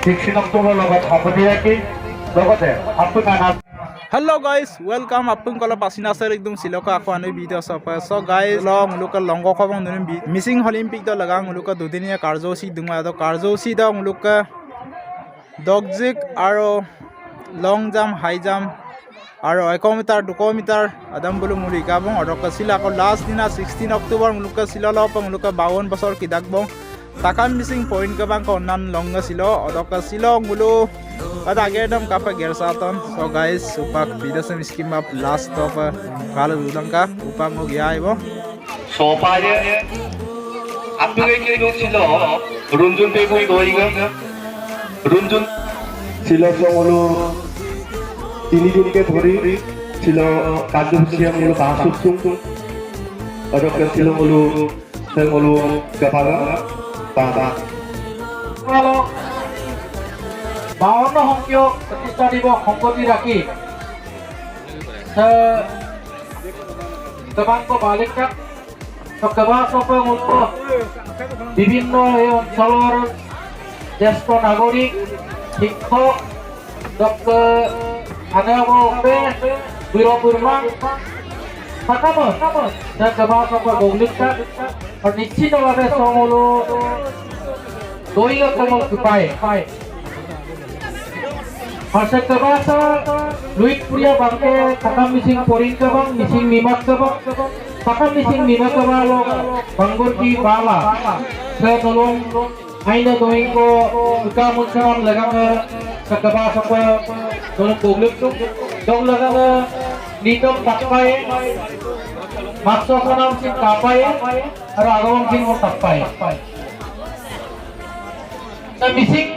16 লগত সম্পত্তি ৰাখি লগতে আপোনাৰ Hello guys, welcome apung kala pasina sir ekdum siloka ako ano video sa pa. So guys, lo muluka longo ko bang nunim missing Olympic do lagang muluka dudinia karjosi dungwa do karjosi do muluka dogjik aro long jump high jump aro 1 meter 2 meter adam bulu mulika bang aro kasila ko last dina 16 October muluka silalo pa muluka 52 bosor kidak bang takam missing point ka bang ko nan longa silo aro kasilo mulu ada agedam kapa gersaton. So guys, upak video sa skim up last of kala ulang ka upang mo giyay mo 소파에 앞쪽에 계속 실로 룬준 빼고 너희가 룬준 실로성으로 তিনিজনকে ধৰি ছিল কাৰ্যসূচীসমূহ বাসুচুং অধ্যক্ষ ছিল মূলো সেমূলো ব্যাপারা বাবা 52 সংখ্যক প্ৰতিষ্ঠা দিৱস সংগতি ৰাখি কেবাংক বালিকা কেবাচকে মূল্য বিভিন্ন এই অঞ্চলৰ জ্যেষ্ঠ নাগৰিক শিক্ষক আনেবকে বীরবুরমা থাকামত কেবাচকে গৌলিকা আৰু নিশ্চিতভাৱে সমলো দৈলতমল পায় Hasil kebasa, Luit Puria Bangke, Takam Missing Poring Kabang, Missing Mimak Kabang, Takam Missing Mimak Kabalo, Banggur Ki Bala, Saya tolong Aina Doingko, Uka Munsaram Lagang Sakabasa Ko, Tolong Publik Tu, Dong Lagang Nitom Takpai, Makso Konam Sing Tapai, Ada Agawang Sing Tapai. Missing